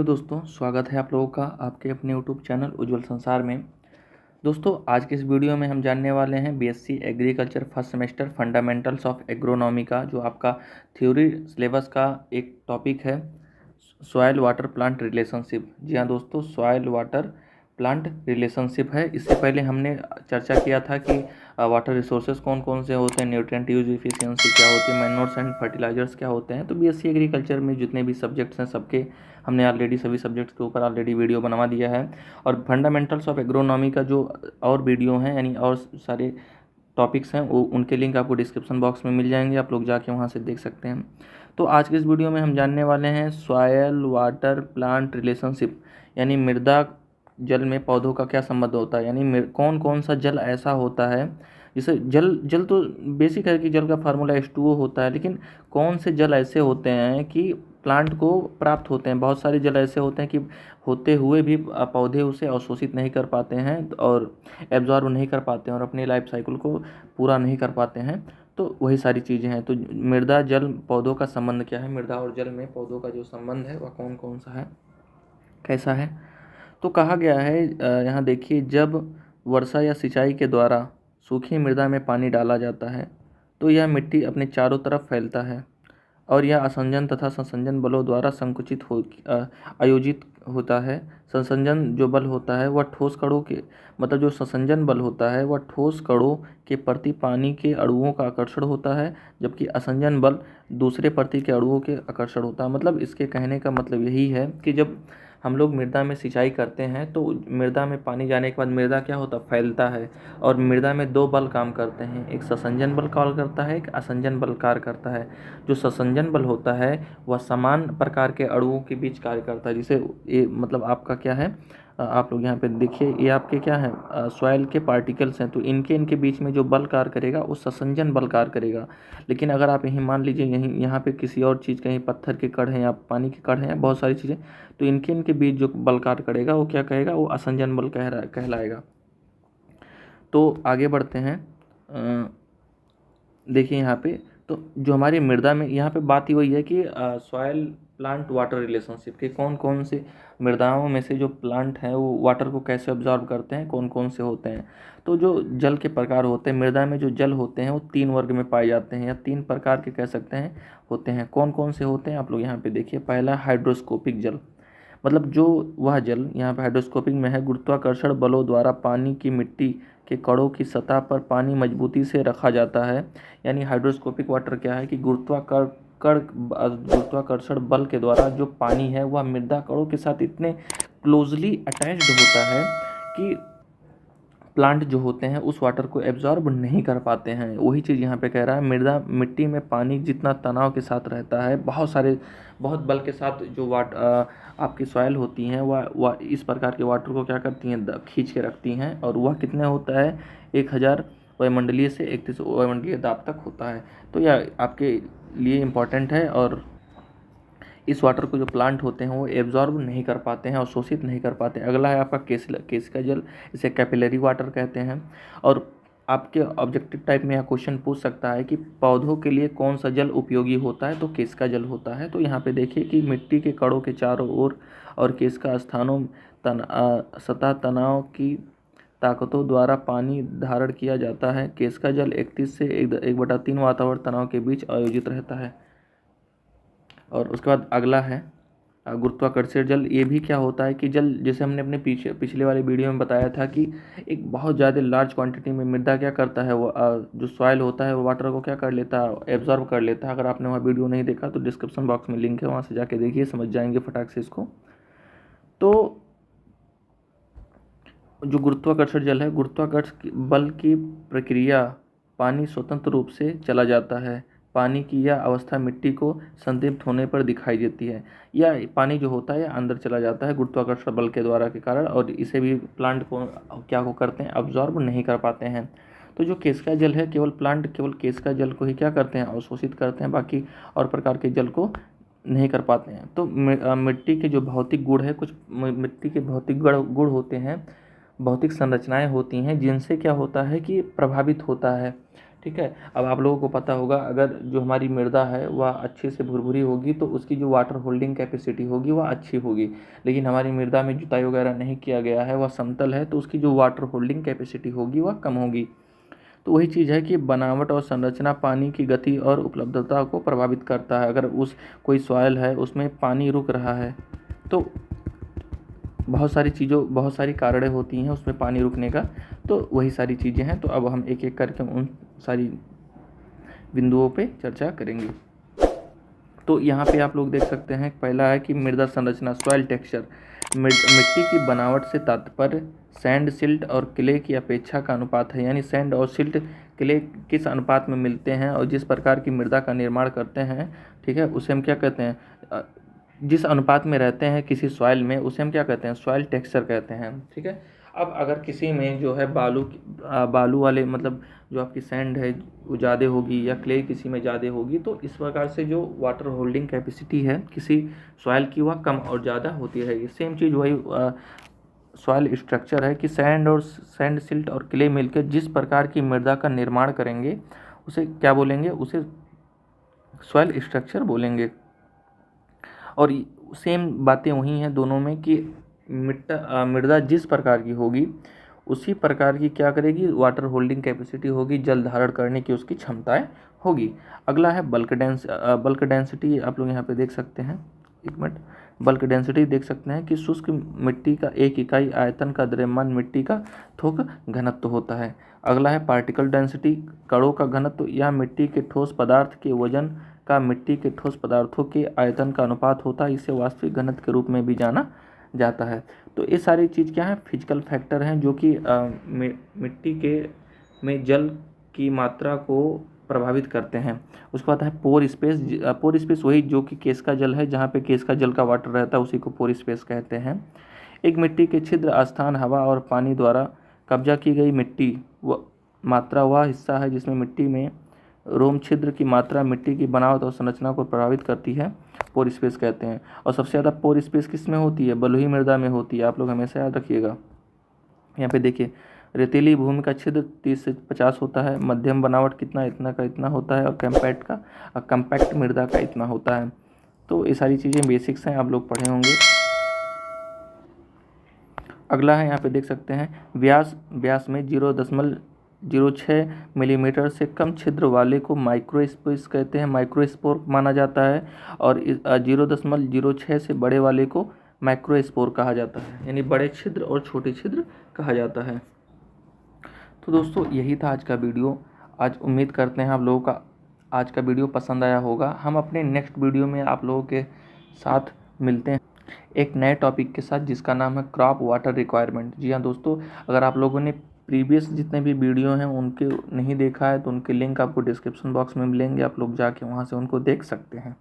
दोस्तों, स्वागत है आप लोगों का आपके अपने यूट्यूब चैनल उज्ज्वल संसार में। दोस्तों, आज के इस वीडियो में हम जानने वाले हैं BSc agriculture first semester fundamentals of agronomy का जो आपका थ्योरी सिलेबस का एक टॉपिक है, सॉयल वाटर प्लांट रिलेशनशिप। जी हाँ दोस्तों, सॉयल वाटर प्लांट रिलेशनशिप है। इससे पहले हमने चर्चा किया था कि वाटर रिसोर्सेज कौन कौन से होते हैं, न्यूट्रिएंट यूज इफिशियंसी क्या होती है, मैनोर्स एंड फर्टिलाइजर्स क्या होते हैं। तो बीएससी एग्रीकल्चर में जितने भी सब्जेक्ट्स हैं सबके हमने ऑलरेडी सभी सब्जेक्ट्स के ऊपर ऑलरेडी वीडियो बनवा दिया है। और फंडामेंटल्स ऑफ एग्रोनॉमी का जो और वीडियो हैं यानी और सारे टॉपिक्स हैं वो उनके लिंक आपको डिस्क्रिप्शन बॉक्स में मिल जाएंगे, आप लोग जाके वहाँ से देख सकते हैं। तो आज के इस वीडियो में हम जानने वाले हैं सॉयल वाटर प्लांट रिलेशनशिप, यानी मृदा जल में पौधों का क्या संबंध होता है, यानी कौन कौन सा जल ऐसा होता है जैसे जल जल तो बेसिक है कि जल का फार्मूला H2O होता है, लेकिन कौन से जल ऐसे होते हैं कि प्लांट को प्राप्त होते हैं। बहुत सारे जल ऐसे होते हैं कि होते हुए भी पौधे उसे अवशोषित नहीं कर पाते हैं और एब्जॉर्ब नहीं कर पाते हैं और अपनी लाइफ साइकिल को पूरा नहीं कर पाते हैं। तो वही सारी चीज़ें हैं। तो मृदा जल पौधों का संबंध क्या है, मृदा और जल में पौधों का जो संबंध है वह कौन कौन सा है, कैसा है। तो कहा गया है यहाँ देखिए, जब वर्षा या सिंचाई के द्वारा सूखी मृदा में पानी डाला जाता है तो यह मिट्टी अपने चारों तरफ फैलता है और यह असंजन तथा संसंजन बलों द्वारा संकुचित आयोजित होता है। संसंजन जो बल होता है वह ठोस कणों के मतलब जो संसंजन बल होता है वह ठोस कणों के प्रति पानी के अणुओं का आकर्षण होता है, जबकि असंजन बल दूसरे प्रति के अणुओं के आकर्षण होता है। मतलब इसके कहने का मतलब यही है कि जब हम लोग मृदा में सिंचाई करते हैं तो मृदा में पानी जाने के बाद मृदा क्या होता है, फैलता है। और मृदा में दो बल काम करते हैं, एक संसंजन बल कार्य करता है, एक असंजन बल कार्य करता है। जो संसंजन बल होता है वह समान प्रकार के अणुओं के बीच कार्य करता है। जिसे ये मतलब आपका क्या है, आप लोग यहाँ पे देखिए, ये आपके क्या है, सॉइल के पार्टिकल्स हैं। तो इनके इनके बीच में जो बल कार्य करेगा वो संसंजन बल कार्य करेगा। लेकिन अगर आप यहीं मान लीजिए यहीं यहाँ पे किसी और चीज़, कहीं पत्थर के कण हैं या पानी के कण हैं, बहुत सारी चीज़ें, तो इनके इनके बीच जो बल कार्य करेगा वो क्या कहेगा, वो असंजन बल कहलाएगा। तो आगे बढ़ते हैं। देखिए यहाँ पे तो जो हमारी मृदा में यहाँ पे बात ही वही है कि सॉयल प्लांट वाटर रिलेशनशिप के कौन कौन से मृदाओं में से जो प्लांट हैं वो वाटर को कैसे ऑब्जॉर्व करते हैं, कौन कौन से होते हैं। तो जो जल के प्रकार होते हैं, मृदा में जो जल होते हैं वो 3 वर्ग में पाए जाते हैं या 3 प्रकार के कह सकते हैं होते हैं। कौन कौन से होते हैं आप लोग यहाँ पे देखिए। पहला हाइड्रोस्कोपिक जल, मतलब जो वह जल यहाँ पे हाइड्रोस्कोपिक में है, गुरुत्वाकर्षण बलों द्वारा पानी की मिट्टी के कणों की सतह पर पानी मजबूती से रखा जाता है। यानी हाइड्रोस्कोपिक वाटर क्या है कि गुरुत्वाकर्षण बल के द्वारा जो पानी है वह मृदा कणों के साथ इतने क्लोजली अटैच्ड होता है कि प्लांट जो होते हैं उस वाटर को एब्जॉर्ब नहीं कर पाते हैं। वही चीज़ यहाँ पे कह रहा है, मृदा मिट्टी में पानी जितना तनाव के साथ रहता है, बहुत बल के साथ जो आपकी सॉइल होती हैं वह इस प्रकार के वाटर को क्या करती हैं, खींच के रखती हैं। और वह कितने होता है, 1000 वायुमंडलीय से 31 वायुमंडलीय दाब तक होता है। तो यह आपके लिए इम्पॉर्टेंट है। और इस वाटर को जो प्लांट होते हैं वो एब्जॉर्ब नहीं कर पाते हैं और शोषित नहीं कर पाते हैं। अगला है आपका केशिका जल, इसे कैपिलरी वाटर कहते हैं। और आपके ऑब्जेक्टिव टाइप में यह क्वेश्चन पूछ सकता है कि पौधों के लिए कौन सा जल उपयोगी होता है, तो केशिका जल होता है। तो यहाँ पे देखिए कि मिट्टी के कणों के चारों ओर और केशिका स्थानों सतह तनाव की ताकतों द्वारा पानी धारण किया जाता है। केशिका जल 31 से 1/3 वातावरण तनाव के बीच आयोजित रहता है। और उसके बाद अगला है गुरुत्वाकर्षण जल। ये भी क्या होता है कि जल, जैसे हमने अपने पिछले वाले वीडियो में बताया था कि एक बहुत ज़्यादा लार्ज क्वांटिटी में मृदा क्या करता है, वो जो सॉइल होता है वो वाटर को क्या कर लेता है, एब्जॉर्ब कर लेता है। अगर आपने वहाँ वीडियो नहीं देखा तो डिस्क्रिप्शन बॉक्स में लिंक है, वहाँ से जाके देखिए, समझ जाएंगे फटाक से इसको। तो जो गुरुत्वाकर्षण जल है, गुरुत्वाकर्षण बल की प्रक्रिया पानी स्वतंत्र रूप से चला जाता है। पानी की यह अवस्था मिट्टी को संतृप्त होने पर दिखाई देती है। यह पानी जो होता है यह अंदर चला जाता है गुरुत्वाकर्षण बल के द्वारा के कारण, और इसे भी प्लांट को क्या को करते हैं, अब्जॉर्ब नहीं कर पाते हैं। तो जो केशिका जल है, केवल केशिका जल को ही क्या करते हैं, अवशोषित करते हैं, बाकी और प्रकार के जल को नहीं कर पाते हैं। तो मिट्टी के जो भौतिक गुण है, कुछ मिट्टी के भौतिक गुण होते हैं, भौतिक संरचनाएं होती हैं जिनसे क्या होता है कि प्रभावित होता है, ठीक है। अब आप लोगों को पता होगा, अगर जो हमारी मृदा है वह अच्छे से भुरभुरी होगी तो उसकी जो वाटर होल्डिंग कैपेसिटी होगी वह अच्छी होगी। लेकिन हमारी मृदा में जुताई वगैरह नहीं किया गया है, वह समतल है, तो उसकी जो वाटर होल्डिंग कैपेसिटी होगी वह कम होगी। तो वही चीज़ है कि बनावट और संरचना पानी की गति और उपलब्धता को प्रभावित करता है। अगर उस कोई सॉइल है उसमें पानी रुक रहा है तो बहुत सारी कारणें होती हैं उसमें पानी रुकने का, तो वही सारी चीज़ें हैं। तो अब हम एक एक करके उन सारी बिंदुओं पे चर्चा करेंगे। तो यहाँ पे आप लोग देख सकते हैं, पहला है कि मृदा संरचना, सॉइल टेक्सचर। मिट्टी की बनावट से तात्पर्य सैंड, सिल्ट और क्ले की अपेक्षा का अनुपात है। यानी सैंड और सिल्ट, क्ले किस अनुपात में मिलते हैं और जिस प्रकार की मृदा का निर्माण करते हैं, ठीक है, उसे हम क्या कहते हैं, जिस अनुपात में रहते हैं किसी सॉइल में, उसे हम क्या कहते हैं, सॉइल टेक्सचर कहते हैं। ठीक है। अब अगर किसी में जो है बालू वाले, मतलब जो आपकी सैंड है वो ज़्यादा होगी या क्ले किसी में ज़्यादा होगी, तो इस प्रकार से जो वाटर होल्डिंग कैपेसिटी है किसी सॉइल की वह कम और ज़्यादा होती रहेगी। सेम चीज़ वही सॉइल स्ट्रक्चर है कि सैंड, सिल्ट और क्ले मिलकर जिस प्रकार की मृदा का निर्माण करेंगे उसे क्या बोलेंगे, उसे सॉइल स्ट्रक्चर बोलेंगे। और सेम बातें वही हैं दोनों में कि मृदा जिस प्रकार की होगी उसी प्रकार की क्या करेगी, वाटर होल्डिंग कैपेसिटी होगी, जल धारण करने की उसकी क्षमताएं होगी। अगला है बल्क डेंसिटी। आप लोग यहाँ पे देख सकते हैं, एक मिनट, बल्क डेंसिटी देख सकते हैं कि शुष्क मिट्टी का एक इकाई आयतन का द्रव्यमान मिट्टी का थोक घनत्व होता है। अगला है पार्टिकल डेंसिटी, कणों का घनत्व। यह मिट्टी के ठोस पदार्थ के वजन का मिट्टी के ठोस पदार्थों के आयतन का अनुपात होता है। इसे वास्तविक घनत्व के रूप में भी जाना जाता है। तो ये सारी चीज़ क्या है, फिजिकल फैक्टर हैं जो कि मिट्टी के में जल की मात्रा को प्रभावित करते हैं। उसके बाद है पोर स्पेस। पोर स्पेस वही जो कि केस का जल है, जहाँ पे केस का जल का वाटर रहता है उसी को पोर स्पेस कहते हैं। एक मिट्टी के छिद्र स्थान हवा और पानी द्वारा कब्जा की गई मिट्टी व मात्रा वह हिस्सा है जिसमें मिट्टी में रोम छिद्र की मात्रा मिट्टी की बनावट और संरचना को प्रभावित करती है, पोर स्पेस कहते हैं। और सबसे ज़्यादा पोर स्पेस किस में होती है, बलुई मृदा में होती है। आप लोग हमेशा याद रखिएगा। यहाँ पे देखिए, रेतीली भूमि का छिद्र 30 से 50 होता है, मध्यम बनावट कितना, इतना का इतना होता है, और कम्पैक्ट मृदा का इतना होता है। तो ये सारी चीज़ें बेसिक्स हैं, आप लोग पढ़े होंगे। अगला है, यहाँ पे देख सकते हैं, व्यास में 0.06 मिलीमीटर से कम छिद्र वाले को माइक्रोस्पोर कहते हैं, माइक्रोस्पोर माना जाता है। और 0.06 से बड़े वाले को मैक्रोस्पोर कहा जाता है, यानी बड़े छिद्र और छोटे छिद्र कहा जाता है। तो दोस्तों यही था आज का वीडियो। आज उम्मीद करते हैं आप लोगों का आज का वीडियो पसंद आया होगा। हम अपने नेक्स्ट वीडियो में आप लोगों के साथ मिलते हैं एक नए टॉपिक के साथ, जिसका नाम है क्रॉप वाटर रिक्वायरमेंट। जी हाँ दोस्तों, अगर आप लोगों ने प्रीवियस जितने भी वीडियो हैं उनके नहीं देखा है तो उनके लिंक आपको डिस्क्रिप्शन बॉक्स में मिलेंगे, आप लोग जाके वहाँ से उनको देख सकते हैं।